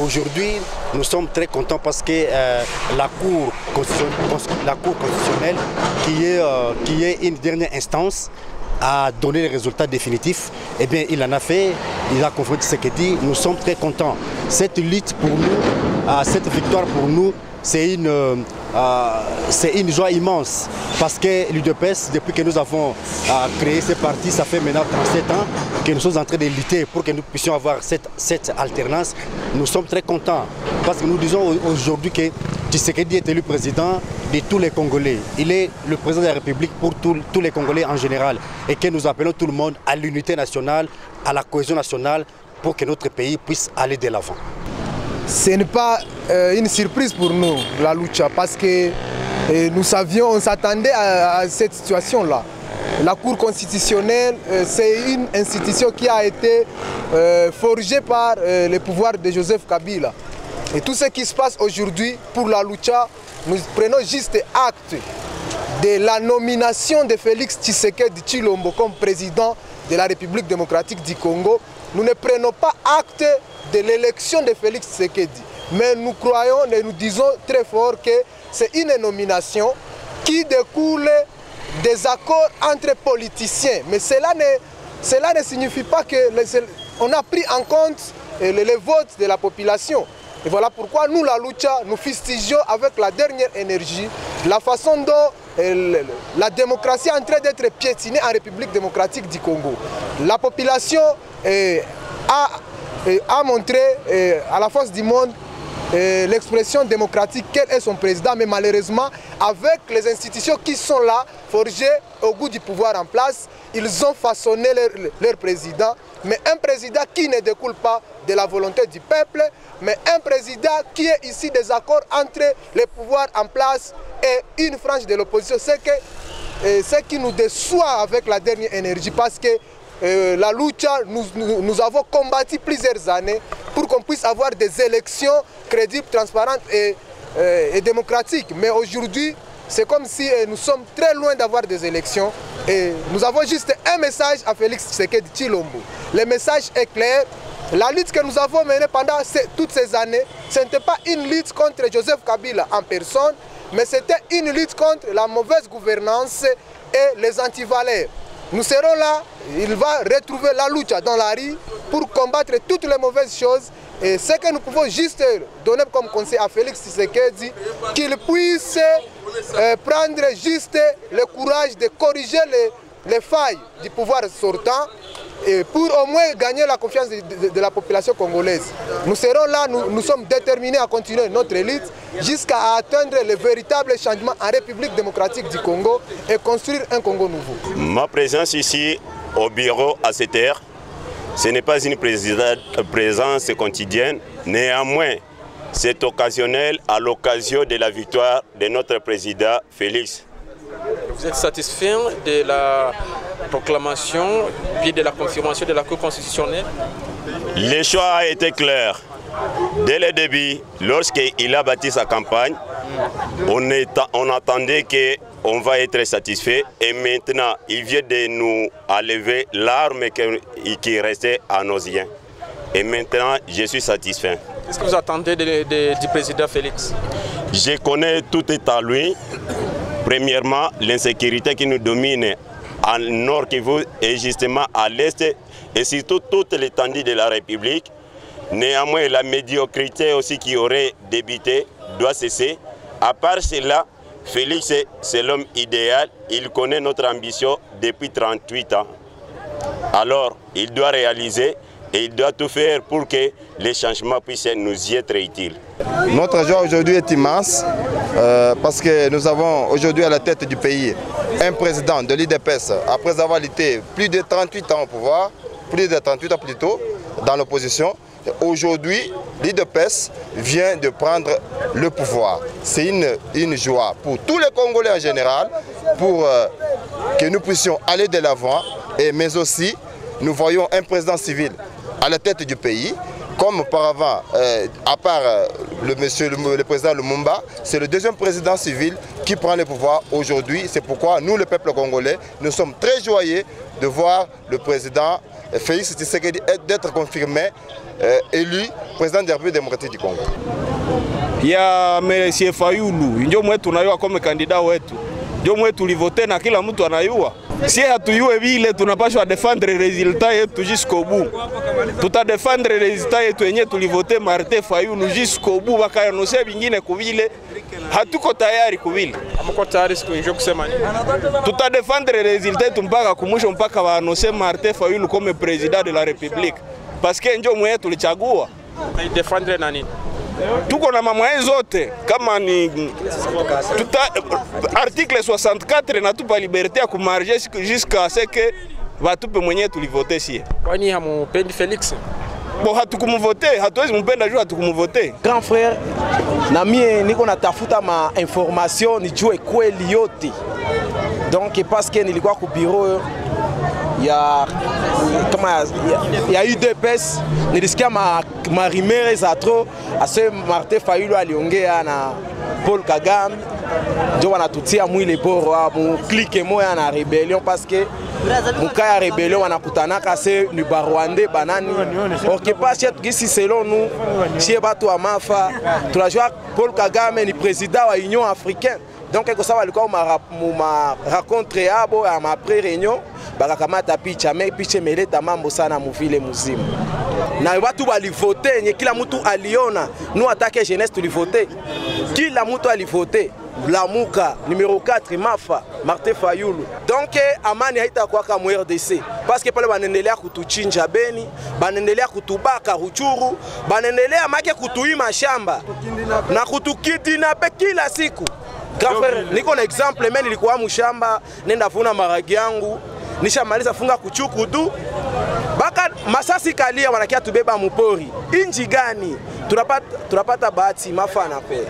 aujourd'hui, nous sommes très contents parce que la Cour constitutionnelle, qui est une dernière instance, a donné les résultats définitifs. Eh bien, il en a fait, il a confronté ce qu'il dit. Nous sommes très contents. Cette lutte pour nous, cette victoire pour nous, c'est une joie immense parce que l'UDPS, depuis que nous avons créé ce parti, ça fait maintenant 37 ans que nous sommes en train de lutter pour que nous puissions avoir cette alternance. Nous sommes très contents parce que nous disons aujourd'hui que Tshisekedi est élu président de tous les Congolais. Il est le président de la République pour tous les Congolais en général et que nous appelons tout le monde à l'unité nationale, à la cohésion nationale pour que notre pays puisse aller de l'avant. Ce n'est pas une surprise pour nous, la lucha, parce que nous savions, on s'attendait à cette situation-là. La Cour constitutionnelle, c'est une institution qui a été forgée par le pouvoir de Joseph Kabila. Et tout ce qui se passe aujourd'hui pour la lucha, nous prenons juste acte de la nomination de Félix Tshisekedi Tshilombo comme président de la République démocratique du Congo. Nous ne prenons pas acte de l'élection de Félix Tshisekedi. Mais nous croyons et nous disons très fort que c'est une nomination qui découle des accords entre politiciens. Mais cela ne signifie pas qu'on a pris en compte les votes de la population. Et voilà pourquoi nous, la lucha, nous fustigeons avec la dernière énergie la façon dont la démocratie est en train d'être piétinée en République démocratique du Congo. La population a montré à la face du monde l'expression démocratique, quel est son président, mais malheureusement, avec les institutions qui sont là, forgées au goût du pouvoir en place, ils ont façonné leur président, mais un président qui ne découle pas de la volonté du peuple, mais un président qui est ici des accords entre les pouvoirs en place et une frange de l'opposition. C'est ce qui nous déçoit avec la dernière énergie, parce que la lucha, nous avons combattu plusieurs années pour qu'on puisse avoir des élections crédibles, transparentes et démocratiques. Mais aujourd'hui, c'est comme si nous sommes très loin d'avoir des élections. Et nous avons juste un message à Félix Tshisekedi Tshilombo. Le message est clair. La lutte que nous avons menée pendant toutes ces années, ce n'était pas une lutte contre Joseph Kabila en personne, mais c'était une lutte contre la mauvaise gouvernance et les antivaleurs. Nous serons là, il va retrouver la lucha dans la rue pour combattre toutes les mauvaises choses. Et ce que nous pouvons juste donner comme conseil à Félix Tshisekedi, qu'il puisse prendre juste le courage de corriger les failles du pouvoir sortant et pour au moins gagner la confiance de la population congolaise. Nous serons là, nous sommes déterminés à continuer notre lutte jusqu'à atteindre le véritable changement en République démocratique du Congo et construire un Congo nouveau. Ma présence ici au bureau à cette heure, ce n'est pas une présence quotidienne, néanmoins c'est occasionnel à l'occasion de la victoire de notre président Félix. Vous êtes satisfait de la proclamation puis de la confirmation de la Cour constitutionnelle? Le choix a été clair. Dès le début, lorsqu'il a bâti sa campagne, on attendait qu'on va être satisfait et maintenant il vient de nous enlever l'arme qui restait à nos liens. Et maintenant, je suis satisfait. Qu'est-ce que vous attendez du président Félix? Je connais tout est à lui. Premièrement, l'insécurité qui nous domine en Nord Kivu et justement à l'Est et surtout toute l'étendue de la République. Néanmoins, la médiocrité aussi qui aurait débuté doit cesser. À part cela, Félix, c'est l'homme idéal. Il connaît notre ambition depuis 38 ans. Alors, il doit réaliser et il doit tout faire pour que les changements puissent nous y être utiles. Notre joie aujourd'hui est immense parce que nous avons aujourd'hui à la tête du pays un président de l'UDPS après avoir été plus de 38 ans au pouvoir, plus de 38 ans plus tôt dans l'opposition. Aujourd'hui, l'UDPS vient de prendre le pouvoir. C'est une joie pour tous les Congolais en général, pour que nous puissions aller de l'avant, mais aussi nous voyons un président civil à la tête du pays. Comme auparavant, à part le président Lumumba, c'est le deuxième président civil qui prend le pouvoir aujourd'hui. C'est pourquoi nous, le peuple congolais, nous sommes très joyeux de voir le président Félix Tshisekedi d'être confirmé élu président de la République démocratique du Congo. Ya Monsieur Fayulu ndio mwetu tunayua kama kandida wetu, ndio mwetu tulivote na kila mtu anayua. Si hatuyue vile tunapaswa defendre resultat yetu jusqu'au bout. Tuta defendre resultat yetu yenye tulivote Martin Fayulu jusqu'au bout, bakaanose vingine kuvile hatuko tayari kuvile. Amko tayari siku hiyo kusema nini? Tuta defendre resultat yetu mpaka kumwisho, mpaka waanose Martin Fayulu comme président de la République. Parce que ndio mwetu tulichagua. Na defendre na nini? Tuko na mamwaye zote kama ni article 64 natupa liberté ya kumarger jusqu'à ce que batupe mwenye tulivote sie. Kwani hamupendi Felix? Bo hatukumuvote, hatuwezi mpenda juu hatukumuvote. Grand frère, na mie niko natafuta ma information nijue kweli yote. Donc parce que nilikuwa ku bureau ya UDPS, nilisikia marimere za trop ase Martin Fayulu aliongea na Paul Kagame, ndio wanatutia mwile boro mu clique moya na rebellion, parce que mukaya rebellion wanakutanaka se ni Barwande banani. Ok, pas chez gisi selon nous, chez batu wa mafa, tunajua Paul Kagame ni président wa Union africaine. Donc eko sawa alikuwa ma rencontre yabo ya ma pré-réunion, bakakamata picha, mais picha meleta mambo sana muvile muzima. Na watu walivote, nye kila mtu aliona, nous attaque jeunesse tulivote. Kila mtu alivote. Lamuka numéro 4 Mafa Martin Fayulu. Donc amani haitakuwa kama RDC, parce que pale banendelea kutuchinja Beni, banendelea kutubaka Ruchuru, banendelea make kutuima shamba na kutukidinape kila siku. Grand frère, niko na exemple, mimi nilikuwa mshamba, nenda vuna maragi yangu, nishamaliza funga kuchuku tu. Baka masasi kalia wanakia tubeba mupori. Inji gani? Tunapata bahati mafana kweli.